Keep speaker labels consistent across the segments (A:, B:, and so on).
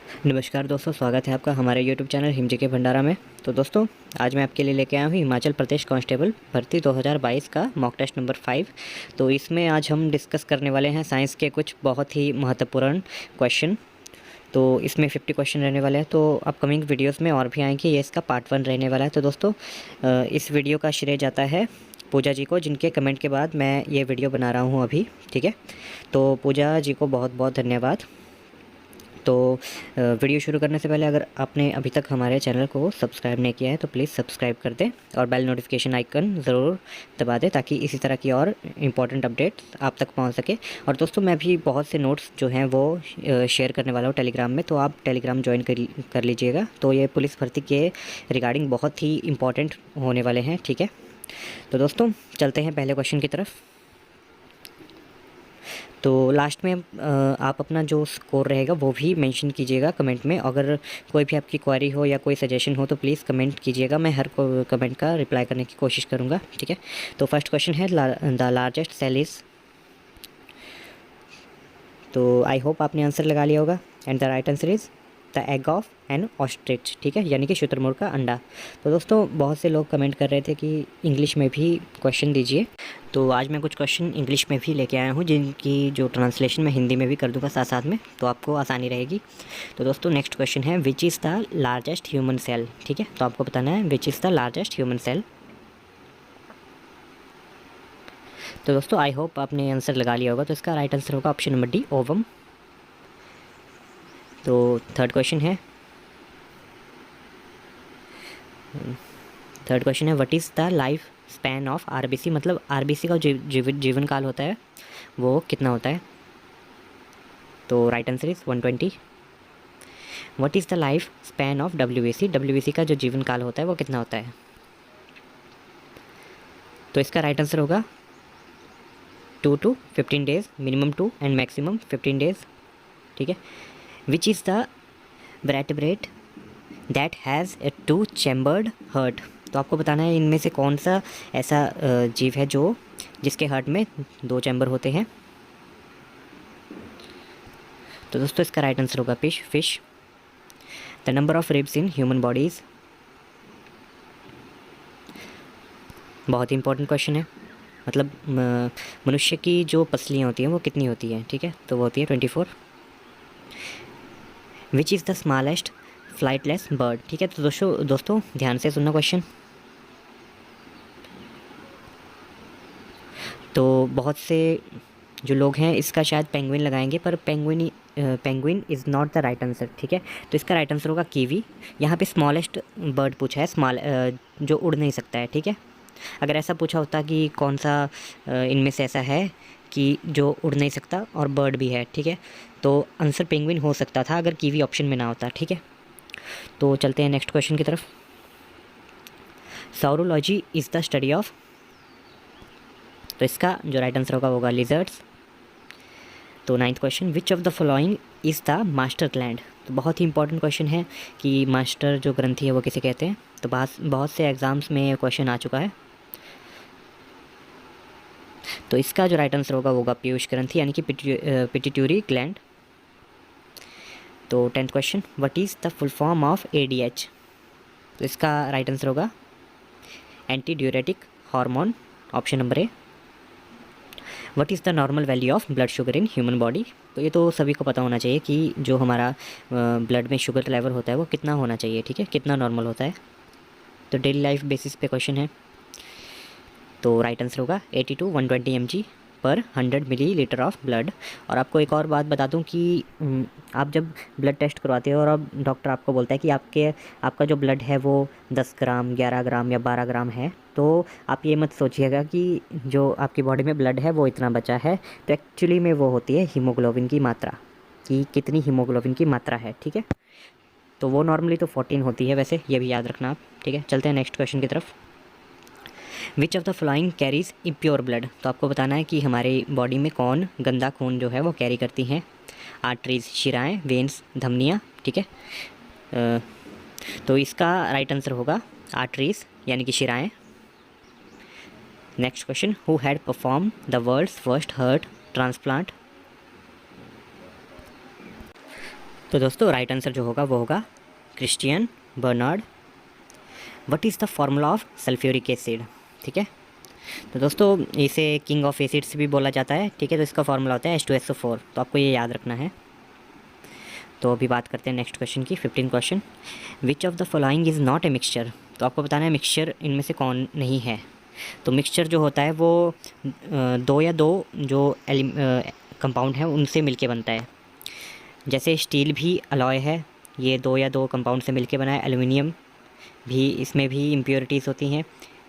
A: नमस्कार दोस्तों, स्वागत है आपका हमारे यूट्यूब चैनल हिमजी के भंडारा में। तो दोस्तों, आज मैं आपके लिए लेके आया हूँ हिमाचल प्रदेश कांस्टेबल भर्ती 2022 का मॉक टेस्ट नंबर 5। तो इसमें आज हम डिस्कस करने वाले हैं साइंस के कुछ बहुत ही महत्वपूर्ण क्वेश्चन। तो इसमें 50 क्वेश्चन रहने वाले हैं। तो अपकमिंग वीडियोस में और भी आएंगे, ये इसका पार्ट 1 रहने वाला है। तो दोस्तों, इस वीडियो का श्रेय जाता है पूजा जी को, जिनके कमेंट के बाद मैं ये वीडियो बना रहा हूँ अभी। ठीक है, तो पूजा जी को बहुत बहुत धन्यवाद। तो वीडियो शुरू करने से पहले अगर आपने अभी तक हमारे चैनल को सब्सक्राइब नहीं किया है तो प्लीज़ सब्सक्राइब कर दें और बेल नोटिफिकेशन आइकन ज़रूर दबा दें, ताकि इसी तरह की और इम्पॉर्टेंट अपडेट्स आप तक पहुंच सके। और दोस्तों, मैं भी बहुत से नोट्स जो हैं वो शेयर करने वाला हूँ टेलीग्राम में, तो आप टेलीग्राम ज्वाइन कर लीजिएगा। तो ये पुलिस भर्ती के रिगार्डिंग बहुत ही इंपॉर्टेंट होने वाले हैं। ठीक है, तो दोस्तों चलते हैं पहले क्वेश्चन की तरफ। तो लास्ट में आप अपना जो स्कोर रहेगा वो भी मेंशन कीजिएगा कमेंट में। अगर कोई भी आपकी क्वेरी हो या कोई सजेशन हो तो प्लीज़ कमेंट कीजिएगा, मैं हर कमेंट का रिप्लाई करने की कोशिश करूँगा। ठीक है, तो फर्स्ट क्वेश्चन है द लार्जेस्ट सेल इज़। तो आई होप आपने आंसर लगा लिया होगा। And the right answer is the egg of N ostrich. ठीक है, यानी कि शुतुरमुर्ग का अंडा। तो दोस्तों, बहुत से लोग कमेंट कर रहे थे कि इंग्लिश में भी क्वेश्चन दीजिए, तो आज मैं कुछ क्वेश्चन इंग्लिश में भी लेके आया हूँ, जिनकी जो ट्रांसलेशन मैं हिंदी में भी कर दूँगा साथ साथ में, तो आपको आसानी रहेगी। तो दोस्तों, नेक्स्ट क्वेश्चन है which is the largest human cell. ठीक है, तो आपको बताना है which is the largest human cell. तो दोस्तों, आई होप आपने आंसर लगा लिया होगा। तो इसका राइट आंसर होगा ऑप्शन नंबर डी, ओवम। तो थर्ड क्वेश्चन है what is the life span of RBC. मतलब आरबीसी का जीवन काल होता है वो कितना होता है। तो right answer is 120। What is the life span of WBC. WBC का जो जीवन काल होता है वो कितना होता है। तो इसका राइट आंसर होगा 2 to 15 days, minimum 2 and maximum 15 days. ठीक है, which is the vertebrate that has a 2 chambered heart. तो आपको बताना है इनमें से कौन सा ऐसा जीव है जो जिसके हार्ट में 2 चैम्बर होते हैं। तो दोस्तों, इसका राइट आंसर होगा fish. The number of ribs in human bodies. बहुत ही इंपॉर्टेंट क्वेश्चन है। मतलब मनुष्य की जो पसलियाँ होती हैं वो कितनी होती हैं। ठीक है, तो वो होती है 24। विच is the smallest flightless bird. ठीक है, तो दोस्तों ध्यान से सुनना क्वेश्चन। तो बहुत से जो लोग हैं इसका शायद पेंगुइन लगाएंगे, पर penguin is not the right answer. ठीक है, तो इसका राइट आंसर होगा कीवी। यहाँ पे स्मॉलेस्ट बर्ड पूछा है, जो उड़ नहीं सकता है। ठीक है, अगर ऐसा पूछा होता कि कौन सा इनमें से ऐसा है कि जो उड़ नहीं सकता और बर्ड भी है, ठीक है, तो आंसर पेंगुइन हो सकता था अगर कीवी ऑप्शन में ना होता। ठीक है, तो चलते हैं नेक्स्ट क्वेश्चन की तरफ। साउरोलॉजी इज़ द स्टडी ऑफ। तो इसका जो राइट आंसर होगा वो होगा लिजर्ड्स। तो 9th question which of the following is the master gland. तो बहुत ही इंपॉर्टेंट क्वेश्चन है कि मास्टर जो ग्रंथि है वो किसे कहते हैं। तो बहुत से एग्ज़ाम्स में क्वेश्चन आ चुका है। तो इसका जो राइट आंसर होगा वो होगा पीयूष ग्रंथि, यानी कि पिट्यूटरी ग्लैंड। तो 10th question what is the full form of ADH. तो इसका राइट आंसर होगा anti diuretic hormone, option number A. What is the normal value of blood sugar in human body. तो ये तो सभी को पता होना चाहिए कि जो हमारा ब्लड में शुगर लेवल होता है वो कितना होना चाहिए। ठीक है, कितना नॉर्मल होता है। तो डेली लाइफ बेसिस पे क्वेश्चन है। तो राइट आंसर होगा 80 to 120 mg पर 100 मिलीलीटर ऑफ ब्लड। और आपको एक और बात बता दूं कि आप जब ब्लड टेस्ट करवाते हो और अब डॉक्टर आपको बोलता है कि आपका जो ब्लड है वो 10 ग्राम, 11 ग्राम या 12 ग्राम है, तो आप ये मत सोचिएगा कि जो आपकी बॉडी में ब्लड है वो इतना बचा है। तो एक्चुअली में वो होती है हीमोग्लोबिन की मात्रा, कि कितनी हीमोग्लोबिन की मात्रा है। ठीक है, तो वो नॉर्मली तो 14 होती है, वैसे ये भी याद रखना आप। ठीक है, चलते हैं नेक्स्ट क्वेश्चन की तरफ। Which of the flowing carries impure blood. तो आपको बताना है कि हमारी बॉडी में कौन गंदा खून जो है वो कैरी करती हैं। आर्टरीज, शिराएँ, वेन्स, धमनियाँ। ठीक है, तो इसका राइट आंसर होगा आर्टरीज, यानी कि शिराएँ। Next question who had perform the world's first heart transplant. तो दोस्तों राइट आंसर जो होगा वो होगा Christiaan Barnard. What is the formula of sulphuric acid? ठीक है, तो दोस्तों इसे किंग ऑफ एसिड्स भी बोला जाता है। ठीक है, तो इसका फार्मूला होता है H2SO4, तो आपको ये याद रखना है। तो अभी बात करते हैं नेक्स्ट क्वेश्चन की, 15 question. Which of the following is not a mixture? तो आपको बताना है मिक्सचर इनमें से कौन नहीं है। तो मिक्सचर जो होता है वो दो या दो जो कंपाउंड हैं उनसे मिलके बनता है। जैसे स्टील भी अलॉय है, ये दो या दो कंपाउंड से मिलके बना है। एल्युमिनियम भी, इसमें भी इम्प्योरिटीज़ होती हैं।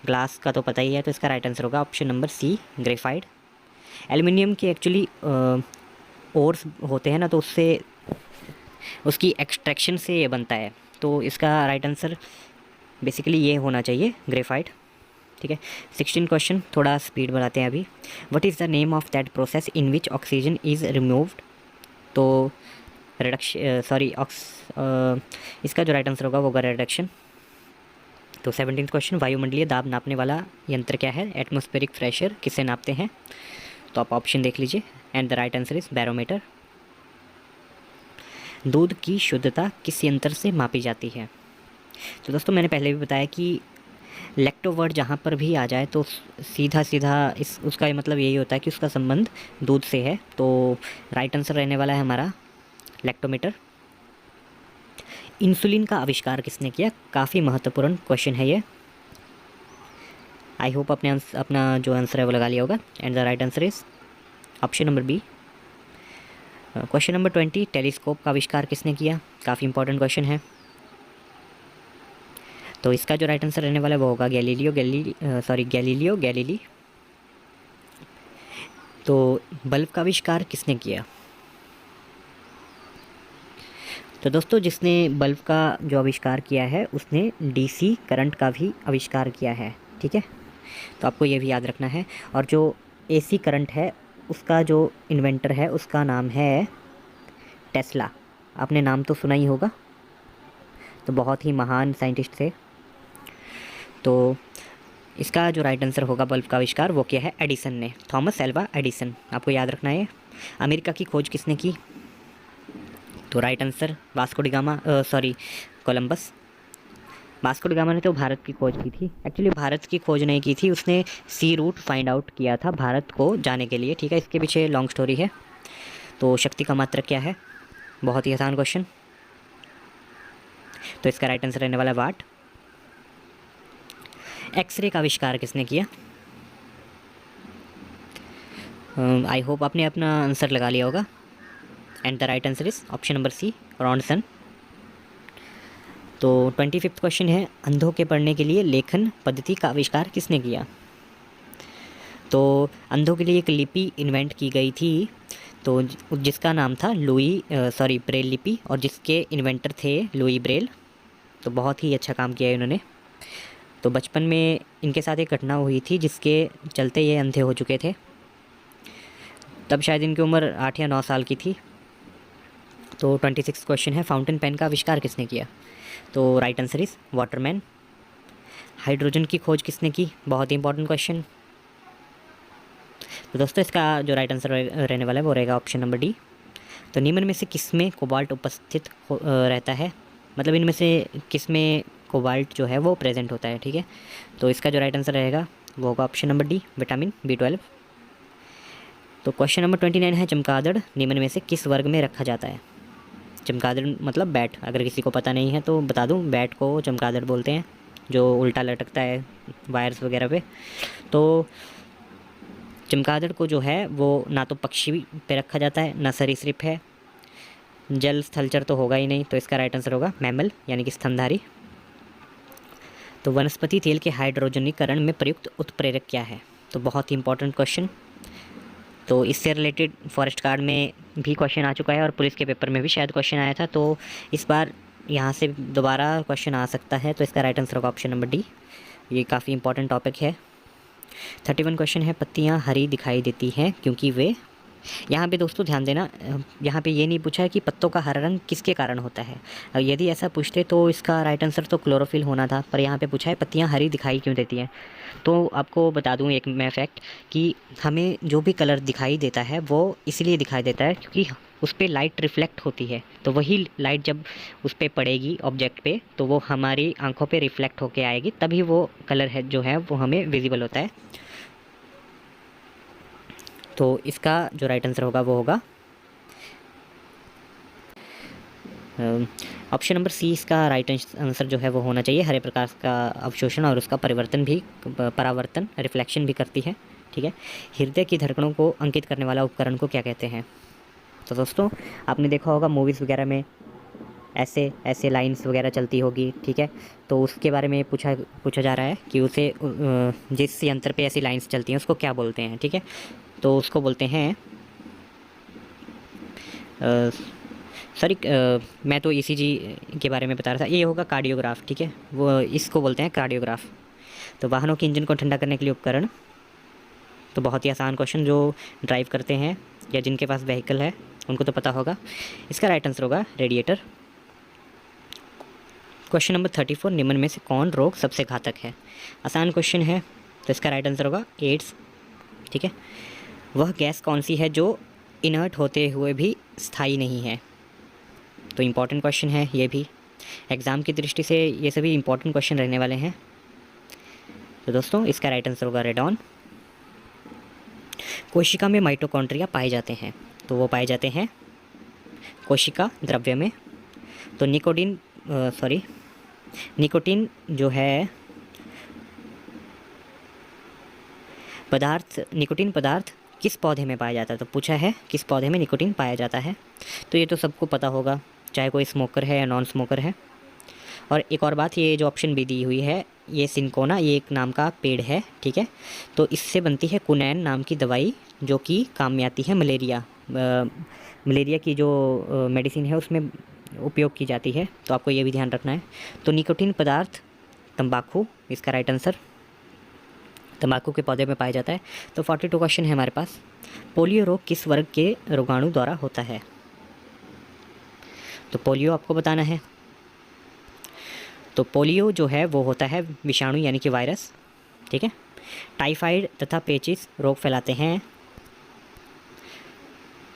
A: ग्लास का तो पता ही है, तो इसका राइट आंसर होगा option number C, graphite. Aluminium के एक्चुअली ओर्स होते हैं ना, तो उससे उसकी एक्सट्रैक्शन से ये बनता है। तो इसका राइट आंसर बेसिकली ये होना चाहिए, ग्रेफाइट। ठीक है, 16 क्वेश्चन, थोड़ा स्पीड बढ़ाते हैं अभी। What is the name of that process in which oxygen is removed? तो इसका जो राइट आंसर होगा वो होगा रिडक्शन। तो 17 क्वेश्चन, वायुमंडलीय दाब नापने वाला यंत्र क्या है? एटमॉस्फेरिक प्रेशर किसे नापते हैं? तो आप ऑप्शन देख लीजिए, and the right answer is barometer. दूध की शुद्धता किस यंत्र से मापी जाती है? तो दोस्तों मैंने पहले भी बताया कि लैक्टो वर्ड जहाँ पर भी आ जाए तो सीधा सीधा उसका मतलब यही होता है कि उसका संबंध दूध से है। तो राइट आंसर रहने वाला है हमारा लैक्टोमीटर। इंसुलिन का आविष्कार किसने किया? काफ़ी महत्वपूर्ण क्वेश्चन है ये। आई होप अपने अपना जो आंसर है वो लगा लिया होगा, and the right answer is option number B. Question number 20, telescope का आविष्कार किसने किया? काफ़ी इंपॉर्टेंट क्वेश्चन है। तो इसका जो राइट आंसर रहने वाला है वो होगा गैलीलियो गैलीली। तो बल्ब का आविष्कार किसने किया? तो दोस्तों जिसने बल्ब का जो आविष्कार किया है उसने डीसी करंट का भी आविष्कार किया है। ठीक है, तो आपको ये भी याद रखना है। और जो एसी करंट है उसका जो इन्वेंटर है उसका नाम है टेस्ला। आपने नाम तो सुना ही होगा, तो बहुत ही महान साइंटिस्ट थे। तो इसका जो राइट आंसर होगा बल्ब का आविष्कार वो किया है एडिसन ने, थॉमस एल्वा एडिसन। आपको याद रखना है। अमेरिका की खोज किसने की? तो right answer Vasco D gamma, Columbus. Vasco D gamma ने तो भारत की खोज की थी। एक्चुअली भारत की खोज नहीं की थी, उसने सी रूट फाइंड आउट किया था भारत को जाने के लिए। ठीक है, इसके पीछे लॉन्ग स्टोरी है। तो शक्ति का मात्रक क्या है? बहुत ही आसान क्वेश्चन। तो इसका राइट आंसर रहने वाला है वाट। एक्सरे का आविष्कार किसने किया? आई होप आपने अपना आंसर लगा लिया होगा, and the right answer is option number C, Ronson. तो 25वां क्वेश्चन है, अंधों के पढ़ने के लिए लेखन पद्धति का आविष्कार किसने किया? तो अंधों के लिए एक लिपि इन्वेंट की गई थी, तो जिसका नाम था ब्रेल लिपि, और जिसके इन्वेंटर थे लुई ब्रेल। तो बहुत ही अच्छा काम किया है इन्होंने। तो बचपन में इनके साथ एक घटना हुई थी जिसके चलते ये अंधे हो चुके थे। तब शायद इनकी उम्र 8 या 9 साल की थी। तो 26 क्वेश्चन है, फाउंटेन पेन का आविष्कार किसने किया? तो right answer is Waterman. Hydrogen की खोज किसने की? बहुत ही इंपॉर्टेंट क्वेश्चन। तो दोस्तों इसका जो राइट आंसर रहने वाला है वो रहेगा ऑप्शन नंबर डी। तो निम्न में से किस में कोबाल्ट उपस्थित रहता है? मतलब इनमें से किस में कोबाल्ट जो है वो प्रेजेंट होता है। ठीक है, तो इसका जो राइट आंसर रहेगा वो होगा option number D, vitamin B12। तो क्वेश्चन नंबर 29 है, चमगादड़ निम्न में से किस वर्ग में रखा जाता है? चमगादड़ मतलब बैट, अगर किसी को पता नहीं है तो बता दूं, बैट को चमगादड़ बोलते हैं, जो उल्टा लटकता है वायर्स वगैरह पे। तो चमगादड़ को जो है वो ना तो पक्षी पे रखा जाता है, ना सरीसृप है, जल स्थलचर तो होगा ही नहीं। तो इसका राइट आंसर होगा मैमल, यानी कि स्तनधारी। तो वनस्पति तेल के हाइड्रोजनीकरण में प्रयुक्त उत्प्रेरक क्या है? तो बहुत ही इंपॉर्टेंट क्वेश्चन। तो इससे रिलेटेड फॉरेस्ट गार्ड में भी क्वेश्चन आ चुका है और पुलिस के पेपर में भी शायद क्वेश्चन आया था। तो इस बार यहाँ से दोबारा क्वेश्चन आ सकता है। तो इसका राइट आंसर होगा ऑप्शन नंबर डी। ये काफ़ी इंपॉर्टेंट टॉपिक है। 31 क्वेश्चन है, पत्तियाँ हरी दिखाई देती हैं क्योंकि वे? यहाँ पे दोस्तों ध्यान देना, यहाँ पे ये नहीं पूछा है कि पत्तों का हरा रंग किसके कारण होता है। यदि ऐसा पूछते तो इसका राइट आंसर तो क्लोरोफिल होना था, पर यहाँ पे पूछा है पत्तियाँ हरी दिखाई क्यों देती हैं। तो आपको बता दूँ एक मैं फैक्ट कि हमें जो भी कलर दिखाई देता है वो इसलिए दिखाई देता है क्योंकि उस पर लाइट रिफ्लेक्ट होती है, तो वही लाइट जब उस पर पड़ेगी ऑब्जेक्ट पे तो वो हमारी आंखों पे रिफ्लेक्ट होके आएगी, तभी वो कलर है जो है वो हमें विजिबल होता है। तो इसका जो राइट आंसर होगा वो होगा ऑप्शन नंबर सी। इसका राइट आंसर जो है वो होना चाहिए। हरे प्रकाश का अवशोषण और उसका परावर्तन रिफ्लेक्शन भी करती है, ठीक है। हृदय की धड़कनों को अंकित करने वाला उपकरण को क्या कहते हैं। तो दोस्तों आपने देखा होगा मूवीज़ वगैरह में ऐसे ऐसे लाइंस वगैरह चलती होगी, ठीक है। तो उसके बारे में पूछा जा रहा है कि उसे जिस यंत्र पे ऐसी लाइंस चलती हैं उसको क्या बोलते हैं, ठीक है। तो उसको बोलते हैं सॉरी मैं तो ईसीजी के बारे में बता रहा था, ये होगा कार्डियोग्राफ, ठीक है। वो इसको बोलते हैं कार्डियोग्राफ। तो वाहनों के इंजन को ठंडा करने के लिए उपकरण, तो बहुत ही आसान क्वेश्चन, जो ड्राइव करते हैं या जिनके पास व्हीकल है उनको तो पता होगा। इसका राइट आंसर होगा रेडिएटर। क्वेश्चन नंबर 34, निम्न में से कौन रोग सबसे घातक है। आसान क्वेश्चन है, तो इसका राइट आंसर होगा एड्स, ठीक है। वह गैस कौन सी है जो इनर्ट होते हुए भी स्थायी नहीं है। तो इम्पॉर्टेंट क्वेश्चन है ये भी, एग्ज़ाम की दृष्टि से ये सभी इम्पॉर्टेंट क्वेश्चन रहने वाले हैं। तो दोस्तों इसका राइट आंसर होगा रेडॉन। कोशिका में माइटोकॉन्ड्रिया पाए जाते हैं, तो वो पाए जाते हैं कोशिका द्रव्य में। तो निकोटीन जो है निकोटीन पदार्थ किस पौधे में पाया जाता है। तो पूछा है किस पौधे में निकोटीन पाया जाता है, तो ये तो सबको पता होगा, चाहे कोई स्मोकर है या नॉन स्मोकर है। और एक और बात, ये जो ऑप्शन भी दी हुई है, ये सिंकोना, ये एक नाम का पेड़ है, ठीक है। तो इससे बनती है कुनैन नाम की दवाई, जो कि काम में आती है मलेरिया की जो मेडिसिन है उसमें उपयोग की जाती है, तो आपको ये भी ध्यान रखना है। तो निकोटीन पदार्थ तंबाकू, इसका राइट आंसर तंबाकू के पौधे में पाया जाता है। तो 42 क्वेश्चन है हमारे पास। पोलियो रोग किस वर्ग के रोगाणु द्वारा होता है। तो पोलियो आपको बताना है। तो पोलियो जो है वो होता है विषाणु यानी कि वायरस, ठीक है। टाइफाइड तथा पेचिस रोग फैलाते हैं,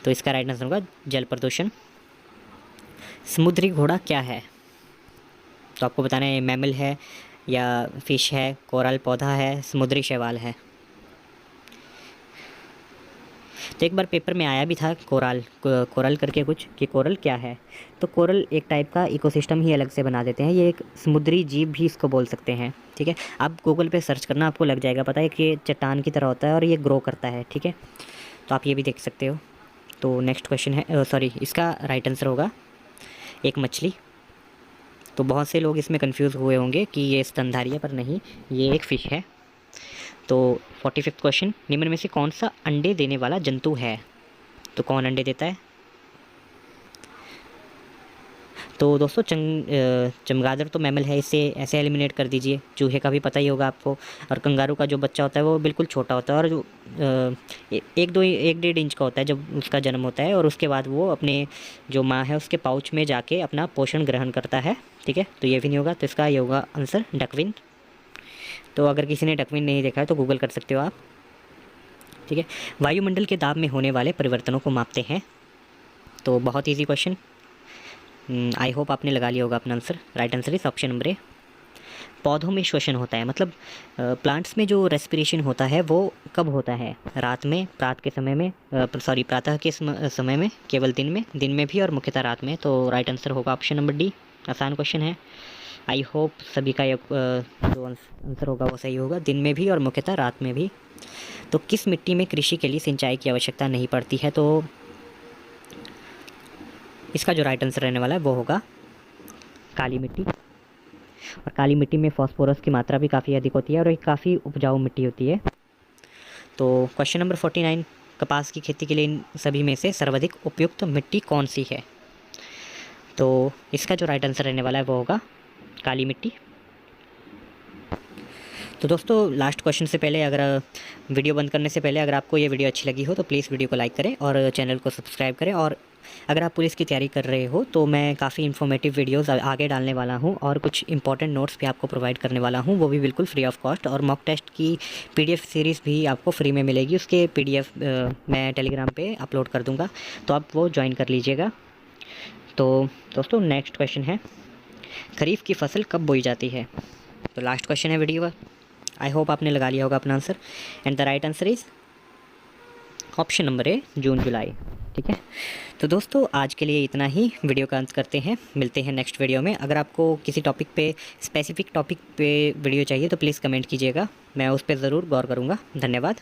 A: तो इसका राइट आंसर होगा जल प्रदूषण। समुद्री घोड़ा क्या है, तो आपको बताना है मैमल है या फिश है, कोरल पौधा है, समुद्री शैवाल है। तो एक बार पेपर में आया भी था कोरल करके कुछ, कि कोरल क्या है। तो कोरल एक टाइप का इकोसिस्टम ही अलग से बना देते हैं, ये एक समुद्री जीव भी इसको बोल सकते हैं, ठीक है। आप गूगल पे सर्च करना, आपको लग जाएगा पता है कि चट्टान की तरह होता है और ये ग्रो करता है, ठीक है। तो आप ये भी देख सकते हो। तो नेक्स्ट क्वेश्चन है, इसका राइट आंसर होगा एक मछली। तो बहुत से लोग इसमें कंफ्यूज हुए होंगे कि ये स्तनधारी है, पर नहीं, ये एक फ़िश है। तो 45वां क्वेश्चन, निम्न में से कौन सा अंडे देने वाला जंतु है। तो कौन अंडे देता है। तो दोस्तों चमगादड़ तो मैमल है, इसे ऐसे एलिमिनेट कर दीजिए। चूहे का भी पता ही होगा आपको। और कंगारू का जो बच्चा होता है वो बिल्कुल छोटा होता है, और जो 1-1.5 इंच का होता है जब उसका जन्म होता है, और उसके बाद वो अपने जो माँ है उसके पाउच में जाके अपना पोषण ग्रहण करता है, ठीक है। तो ये भी नहीं होगा, तो इसका ये होगा आंसर डकविन। तो अगर किसी ने डकविन नहीं देखा है तो गूगल कर सकते हो आप, ठीक है। वायुमंडल के दाब में होने वाले परिवर्तनों को मापते हैं। तो बहुत ईजी क्वेश्चन, आई होप आपने लगा लिया होगा अपना आंसर। राइट आंसर इस ऑप्शन नंबर ए। पौधों में श्वसन होता है, मतलब प्लांट्स में जो रेस्पिरेशन होता है वो कब होता है। रात में, प्रातः के समय में, केवल दिन में भी, और मुख्यतः रात में। तो राइट आंसर होगा ऑप्शन नंबर डी। आसान क्वेश्चन है, आई होप सभी का जो आंसर होगा वो सही होगा, दिन में भी और मुख्यतः रात में भी। तो किस मिट्टी में कृषि के लिए सिंचाई की आवश्यकता नहीं पड़ती है। तो इसका जो राइट आंसर रहने वाला है वो होगा काली मिट्टी। और काली मिट्टी में फॉस्फोरस की मात्रा भी काफ़ी अधिक होती है, और एक काफ़ी उपजाऊ मिट्टी होती है। तो क्वेश्चन नंबर 49, कपास की खेती के लिए इन सभी में से सर्वाधिक उपयुक्त मिट्टी कौन सी है। तो इसका जो राइट आंसर रहने वाला है वो होगा काली मिट्टी। तो दोस्तों लास्ट क्वेश्चन से पहले, अगर वीडियो बंद करने से पहले अगर आपको ये वीडियो अच्छी लगी हो तो प्लीज़ वीडियो को लाइक करें और चैनल को सब्सक्राइब करें। और अगर आप पुलिस की तैयारी कर रहे हो तो मैं काफ़ी इन्फॉर्मेटिव वीडियोस आगे डालने वाला हूं और कुछ इंपॉर्टेंट नोट्स भी आपको प्रोवाइड करने वाला हूं, वो भी बिल्कुल फ्री ऑफ कॉस्ट। और मॉक टेस्ट की पीडीएफ सीरीज़ भी आपको फ्री में मिलेगी, उसके पीडीएफ मैं टेलीग्राम पे अपलोड कर दूँगा, तो आप वो ज्वाइन कर लीजिएगा। तो दोस्तों नेक्स्ट क्वेश्चन है, खरीफ की फसल कब बोई जाती है? तो लास्ट क्वेश्चन है वीडियो का, आई होप आपने लगा लिया होगा अपना answer. And the right answer is option number A, June July. ठीक है, तो दोस्तों आज के लिए इतना ही, वीडियो का अंत करते हैं, मिलते हैं नेक्स्ट वीडियो में। अगर आपको किसी टॉपिक पे, स्पेसिफिक टॉपिक पे वीडियो चाहिए तो प्लीज़ कमेंट कीजिएगा, मैं उस पर ज़रूर गौर करूँगा। धन्यवाद।